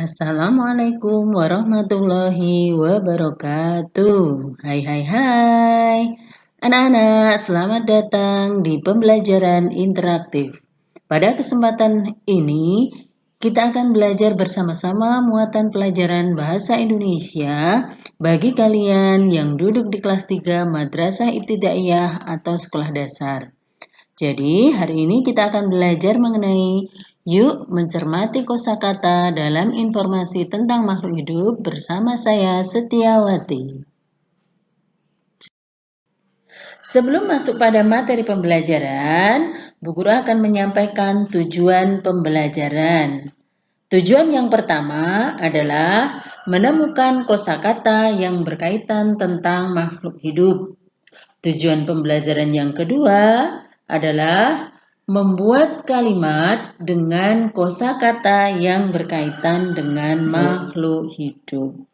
Assalamualaikum warahmatullahi wabarakatuh. Hai. Anak-anak, selamat datang di pembelajaran interaktif. Pada kesempatan ini, kita akan belajar bersama-sama muatan pelajaran bahasa Indonesia bagi kalian yang duduk di kelas 3 Madrasah Ibtidaiyah atau sekolah dasar. Jadi, hari ini kita akan belajar mengenai yuk mencermati kosakata dalam informasi tentang makhluk hidup bersama saya Setiawati. Sebelum masuk pada materi pembelajaran, Bu Guru akan menyampaikan tujuan pembelajaran. Tujuan yang pertama adalah menemukan kosakata yang berkaitan tentang makhluk hidup. Tujuan pembelajaran yang kedua adalah membuat kalimat dengan kosakata yang berkaitan dengan makhluk hidup.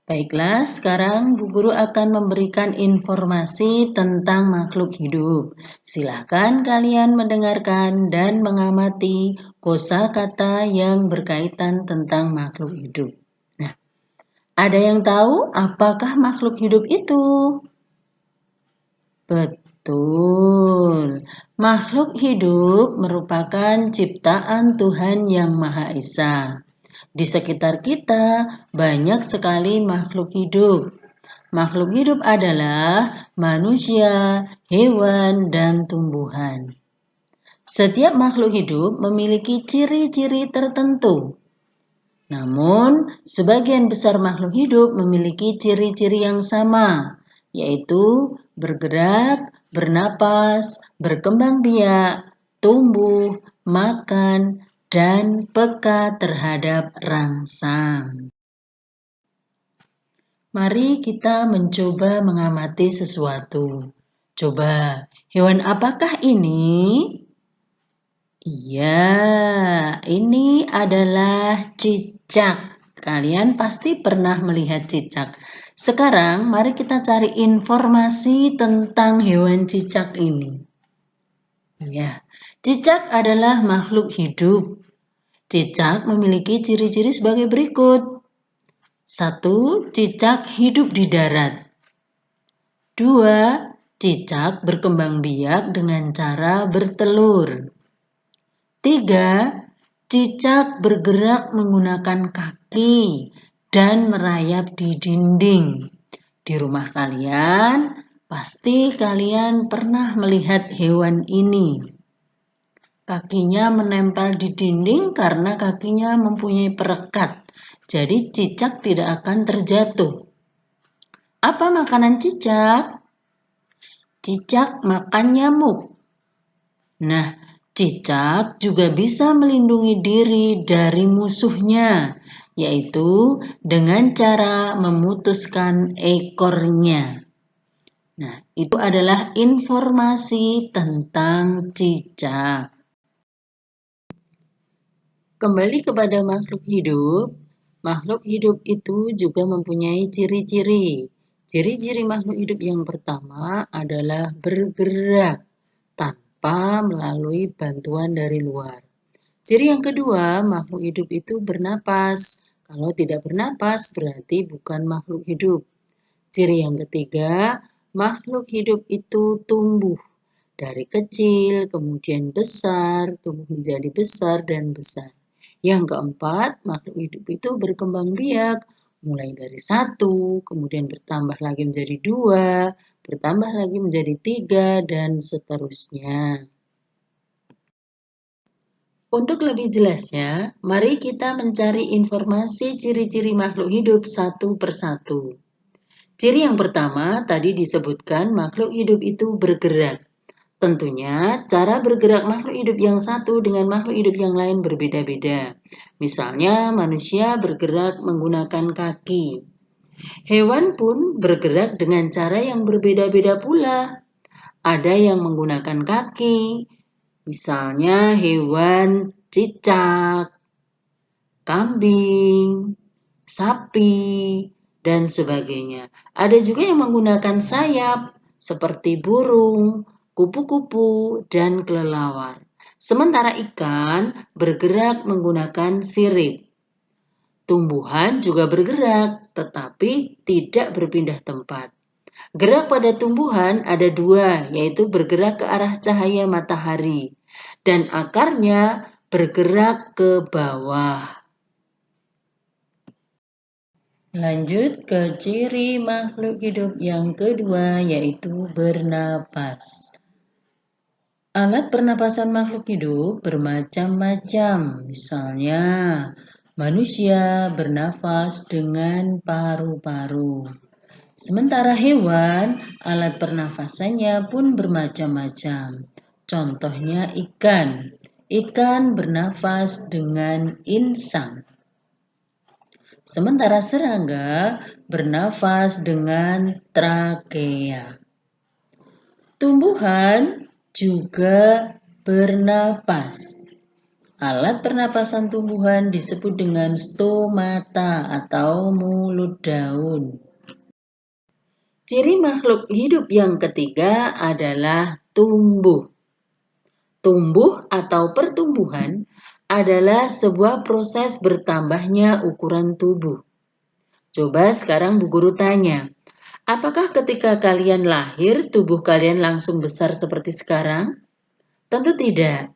Baiklah, sekarang Bu Guru akan memberikan informasi tentang makhluk hidup. Silakan kalian mendengarkan dan mengamati kosakata yang berkaitan tentang makhluk hidup. Nah, ada yang tahu apakah makhluk hidup itu? Betul, makhluk hidup merupakan ciptaan Tuhan Yang Maha Esa. Di sekitar kita banyak sekali makhluk hidup. Makhluk hidup adalah manusia, hewan, dan tumbuhan. Setiap makhluk hidup memiliki ciri-ciri tertentu. Namun, sebagian besar makhluk hidup memiliki ciri-ciri yang sama, yaitu bergerak, bernapas, berkembang biak, tumbuh, makan, dan peka terhadap rangsang. Mari kita mencoba mengamati sesuatu. Coba, hewan apakah ini? Iya, ini adalah cicak. Kalian pasti pernah melihat cicak. Sekarang mari kita cari informasi tentang hewan cicak ini. Ya, cicak adalah makhluk hidup. Cicak memiliki ciri-ciri sebagai berikut. 1. Cicak hidup di darat. 2. Cicak berkembang biak dengan cara bertelur. 3. Cicak bergerak menggunakan kaki dan merayap di dinding. Di rumah kalian, pasti kalian pernah melihat hewan ini. Kakinya menempel di dinding karena kakinya mempunyai perekat. Jadi cicak tidak akan terjatuh. Apa makanan cicak? Cicak makan nyamuk. Nah, cicak juga bisa melindungi diri dari musuhnya, yaitu dengan cara memutuskan ekornya. Nah, itu adalah informasi tentang cicak. Kembali kepada makhluk hidup itu juga mempunyai ciri-ciri. Ciri-ciri makhluk hidup yang pertama adalah bergerak tanpa melalui bantuan dari luar. Ciri yang kedua, makhluk hidup itu bernapas. Kalau tidak bernapas berarti bukan makhluk hidup. Ciri yang ketiga, makhluk hidup itu tumbuh dari kecil, kemudian besar, tumbuh menjadi besar dan besar. Yang keempat, makhluk hidup itu berkembang biak, mulai dari 1, kemudian bertambah lagi menjadi 2, bertambah lagi menjadi 3, dan seterusnya. Untuk lebih jelasnya, mari kita mencari informasi ciri-ciri makhluk hidup satu persatu. Ciri yang pertama tadi disebutkan makhluk hidup itu bergerak. Tentunya cara bergerak makhluk hidup yang satu dengan makhluk hidup yang lain berbeda-beda. Misalnya manusia bergerak menggunakan kaki. Hewan pun bergerak dengan cara yang berbeda-beda pula. Ada yang menggunakan kaki, misalnya hewan cicak, kambing, sapi, dan sebagainya. Ada juga yang menggunakan sayap seperti burung, kupu-kupu, dan kelelawar. Sementara ikan bergerak menggunakan sirip. Tumbuhan juga bergerak, tetapi tidak berpindah tempat. Gerak pada tumbuhan ada dua, yaitu bergerak ke arah cahaya matahari, dan akarnya bergerak ke bawah. Lanjut ke ciri makhluk hidup yang kedua, yaitu bernapas. Alat pernapasan makhluk hidup bermacam-macam, misalnya manusia bernafas dengan paru-paru. Sementara hewan, alat pernafasannya pun bermacam-macam. Contohnya ikan. Ikan bernafas dengan insang. Sementara serangga bernafas dengan trakea. Tumbuhan juga bernapas. Alat pernapasan tumbuhan disebut dengan stomata atau mulut daun. Ciri makhluk hidup yang ketiga adalah tumbuh. Tumbuh atau pertumbuhan adalah sebuah proses bertambahnya ukuran tubuh. Coba sekarang Bu Guru tanya, apakah ketika kalian lahir, tubuh kalian langsung besar seperti sekarang? Tentu tidak.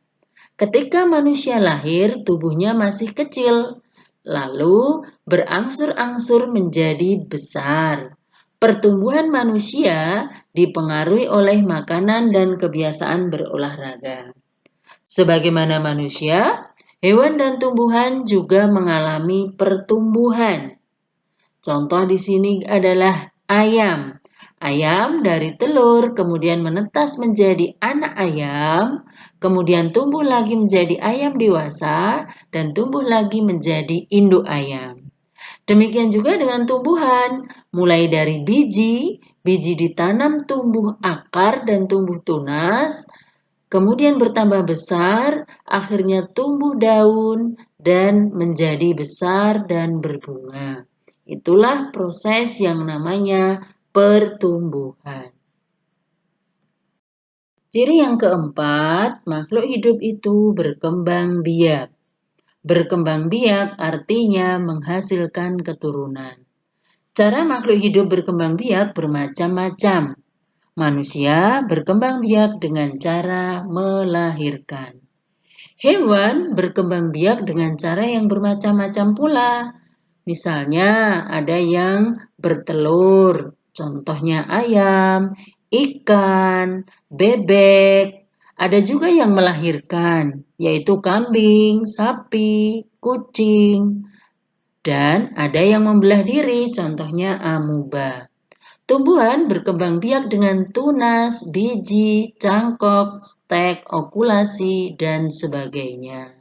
Ketika manusia lahir, tubuhnya masih kecil, lalu berangsur-angsur menjadi besar. Pertumbuhan manusia dipengaruhi oleh makanan dan kebiasaan berolahraga. Sebagaimana manusia, hewan dan tumbuhan juga mengalami pertumbuhan. Contoh di sini adalah ayam. Ayam dari telur kemudian menetas menjadi anak ayam, kemudian tumbuh lagi menjadi ayam dewasa, dan tumbuh lagi menjadi induk ayam. Demikian juga dengan tumbuhan, mulai dari biji ditanam tumbuh akar dan tumbuh tunas, kemudian bertambah besar, akhirnya tumbuh daun dan menjadi besar dan berbunga. Itulah proses yang namanya pertumbuhan. Ciri yang keempat, makhluk hidup itu berkembang biak. Berkembang biak artinya menghasilkan keturunan. Cara makhluk hidup berkembang biak bermacam-macam. Manusia berkembang biak dengan cara melahirkan. Hewan berkembang biak dengan cara yang bermacam-macam pula. Misalnya ada yang bertelur, contohnya ayam, ikan, bebek. Ada juga yang melahirkan, yaitu kambing, sapi, kucing. Dan ada yang membelah diri, contohnya amuba. Tumbuhan berkembang biak dengan tunas, biji, cangkok, stek, okulasi, dan sebagainya.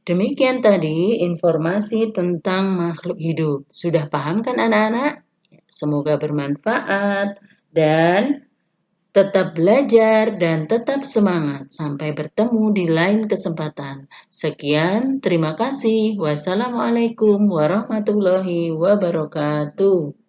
Demikian tadi informasi tentang makhluk hidup. Sudah paham kan anak-anak? Semoga bermanfaat dan tetap belajar dan tetap semangat. Sampai bertemu di lain kesempatan. Sekian, terima kasih. Wassalamualaikum warahmatullahi wabarakatuh.